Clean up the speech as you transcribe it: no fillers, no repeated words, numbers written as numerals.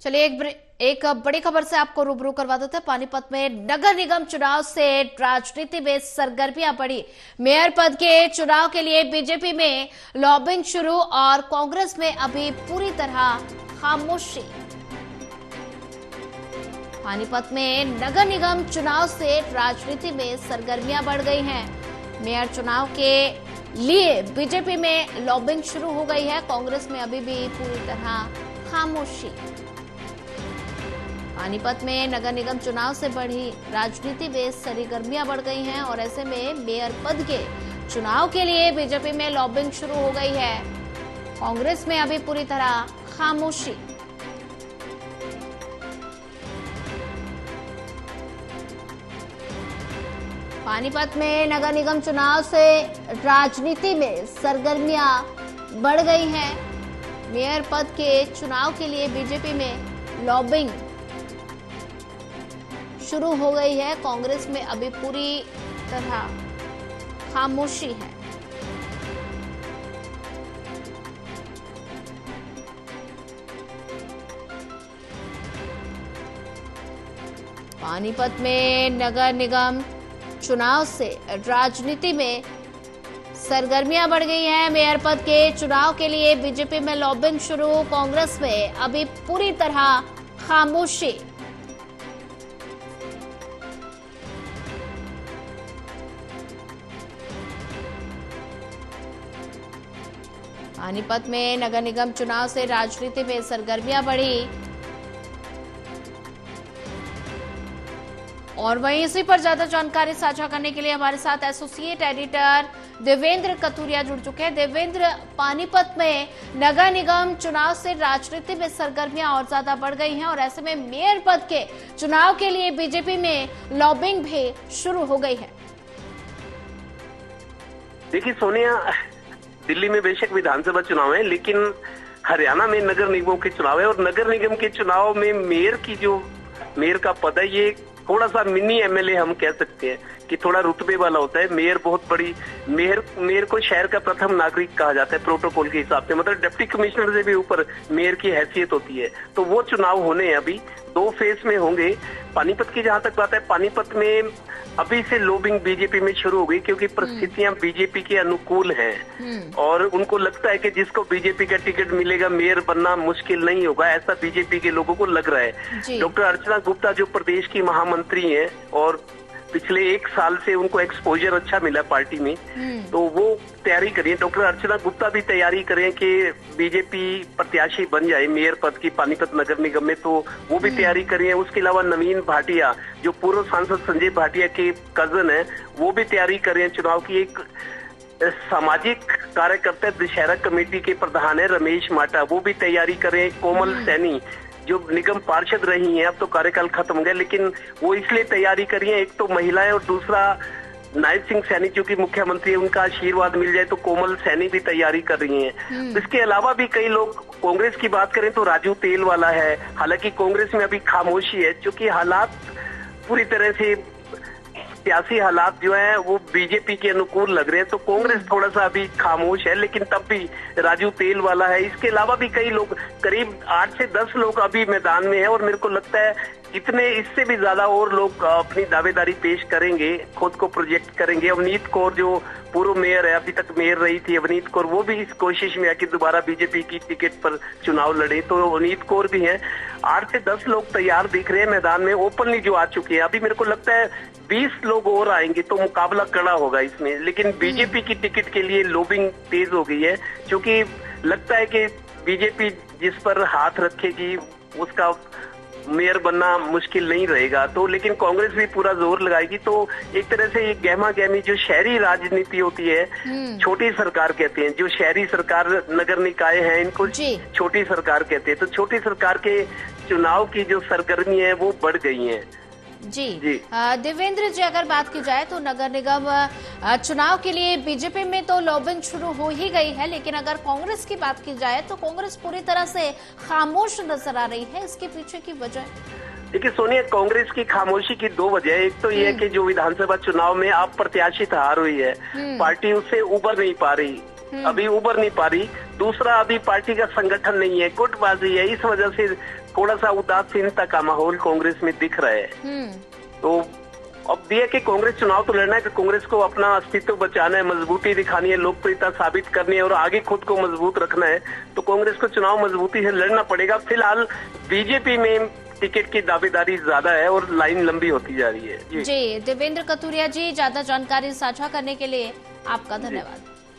चलिए एक बड़ी खबर से आपको रूबरू करवा देते हैं। पानीपत में नगर निगम चुनाव से राजनीति में सरगर्मियां बढ़ी। मेयर पद के चुनाव के लिए बीजेपी में लॉबिंग शुरू और कांग्रेस में अभी पूरी तरह खामोशी। पानीपत में नगर निगम चुनाव से राजनीति में सरगर्मियां बढ़ गई हैं। मेयर चुनाव के लिए बीजेपी में लॉबिंग शुरू हो गई है। कांग्रेस में अभी भी पूरी तरह खामोशी। पानीपत में नगर निगम चुनाव से बढ़ी राजनीति में सरगर्मियां बढ़ गई हैं और ऐसे में मेयर पद के चुनाव के लिए बीजेपी में लॉबिंग शुरू हो गई है। कांग्रेस में अभी पूरी तरह खामोशी। पानीपत में नगर निगम चुनाव से राजनीति में सरगर्मियां बढ़ गई हैं। मेयर पद के चुनाव के लिए बीजेपी में लॉबिंग शुरू हो गई है। कांग्रेस में अभी पूरी तरह खामोशी है। पानीपत में नगर निगम चुनाव से राजनीति में सरगर्मियां बढ़ गई हैं। मेयर पद के चुनाव के लिए बीजेपी में लॉबिंग शुरू। कांग्रेस में अभी पूरी तरह खामोशी। पानीपत में नगर निगम चुनाव से राजनीति में सरगर्मियां बढ़ी और वहीं इसी पर ज्यादा जानकारी साझा करने के लिए हमारे साथ एसोसिएट एडिटर देवेंद्र कथुरिया जुड़ चुके हैं। देवेंद्र, पानीपत में नगर निगम चुनाव से राजनीति में सरगर्मियां और ज्यादा बढ़ गई हैं और ऐसे में मेयर पद के चुनाव के लिए बीजेपी में लॉबिंग भी शुरू हो गई है। देखिए सोनिया, दिल्ली में बेशक विधानसभा चुनाव है, लेकिन हरियाणा में नगर निगमों के चुनाव है और नगर निगम के चुनाव में मेयर का पद है, ये थोड़ा सा मिनी एमएलए हम कह सकते हैं कि थोड़ा रुतबे वाला होता है। मेयर बहुत बड़ी, मेयर को शहर का प्रथम नागरिक कहा जाता है प्रोटोकॉल के हिसाब से, मतलब डिप्टी कमिश्नर से भी ऊपर मेयर की हैसियत होती है। तो वो चुनाव होने हैं, अभी 2 फेज में होंगे। पानीपत की जहां तक बात है, पानीपत में अभी से लॉबिंग बीजेपी में शुरू हो गई क्योंकि परिस्थितियां बीजेपी के अनुकूल हैं और उनको लगता है कि जिसको बीजेपी का टिकट मिलेगा मेयर बनना मुश्किल नहीं होगा, ऐसा बीजेपी के लोगों को लग रहा है। डॉक्टर अर्चना गुप्ता जो प्रदेश की महामंत्री हैं और पिछले 1 साल से उनको एक्सपोजर अच्छा मिला पार्टी में, तो वो तैयारी करें, डॉक्टर अर्चना गुप्ता भी तैयारी करें कि बीजेपी प्रत्याशी बन जाए मेयर पद की पानीपत नगर निगम में, तो वो भी तैयारी करें। उसके अलावा नवीन भाटिया जो पूर्व सांसद संजय भाटिया के कजन है, वो भी तैयारी करें चुनाव की। एक सामाजिक कार्यकर्ता दशहरा कमेटी के प्रधान है रमेश माटा, वो भी तैयारी करें। कोमल सैनी जो निगम पार्षद रही हैं, अब तो कार्यकाल खत्म हो गया, लेकिन वो इसलिए तैयारी करी है, एक तो महिलाएं और दूसरा नायब सिंह सैनी जो कि मुख्यमंत्री है, उनका आशीर्वाद मिल जाए, तो कोमल सैनी भी तैयारी कर रही हैं। इसके अलावा भी कई लोग, कांग्रेस की बात करें तो राजू तेलवाला है। हालांकि कांग्रेस में अभी खामोशी है क्योंकि हालात पूरी तरह से, सियासी हालात जो है वो बीजेपी के अनुकूल लग रहे हैं, तो कांग्रेस थोड़ा सा अभी खामोश है, लेकिन तब भी राजू तेलवाला है। इसके अलावा भी कई लोग, करीब 8 से 10 लोग अभी मैदान में है और मेरे को लगता है इतने, इससे भी ज्यादा और लोग अपनी दावेदारी पेश करेंगे, खुद को प्रोजेक्ट करेंगे। अवनीत कौर जो पूर्व मेयर है, अभी तक मेयर रही थी अवनीत कौर, वो भी इस कोशिश में है कि दोबारा बीजेपी की टिकट पर चुनाव लड़े, तो अवनीत कौर भी हैं। 8 से 10 लोग तैयार दिख रहे हैं मैदान में, ओपनली जो आ चुके हैं। अभी मेरे को लगता है 20 लोग और आएंगे तो मुकाबला कड़ा होगा इसमें, लेकिन बीजेपी की टिकट के लिए लॉबिंग तेज हो गई है क्योंकि लगता है कि बीजेपी जिस पर हाथ रखेगी उसका मेयर बनना मुश्किल नहीं रहेगा। तो लेकिन कांग्रेस भी पूरा जोर लगाएगी, तो एक तरह से ये गहमा गहमी जो शहरी राजनीति होती है, छोटी सरकार कहते हैं, जो शहरी सरकार नगर निकाय हैं इनको छोटी सरकार कहते हैं, तो छोटी सरकार के चुनाव की जो सरगर्मी है वो बढ़ गई है। जी देवेंद्र जी, अगर बात की जाए तो नगर निगम चुनाव के लिए बीजेपी में तो लॉबिंग शुरू हो ही गई है, लेकिन अगर कांग्रेस की बात की जाए तो कांग्रेस पूरी तरह से खामोश नजर आ रही है। इसके पीछे की वजह? देखिए सोनिया, कांग्रेस की खामोशी की 2 वजह है। एक तो ये कि जो विधानसभा चुनाव में अप्रत्याशित हार हुई है, पार्टी उससे उबर नहीं पा रही। अभी उबर नहीं पा रही। दूसरा, अभी पार्टी का संगठन नहीं है, गुटबाजी है, इस वजह से थोड़ा सा उदासीनता का माहौल कांग्रेस में दिख रहा है। तो अब ये कि कांग्रेस चुनाव तो लड़ना है कि कांग्रेस को अपना अस्तित्व बचाना है, मजबूती दिखानी है, लोकप्रियता साबित करनी है और आगे खुद को मजबूत रखना है, तो कांग्रेस को चुनाव मजबूती से लड़ना पड़ेगा। फिलहाल बीजेपी में टिकट की दावेदारी ज्यादा है और लाइन लंबी होती जा रही है। जी, देवेंद्र कथुरिया जी, ज्यादा जानकारी साझा करने के लिए आपका धन्यवाद।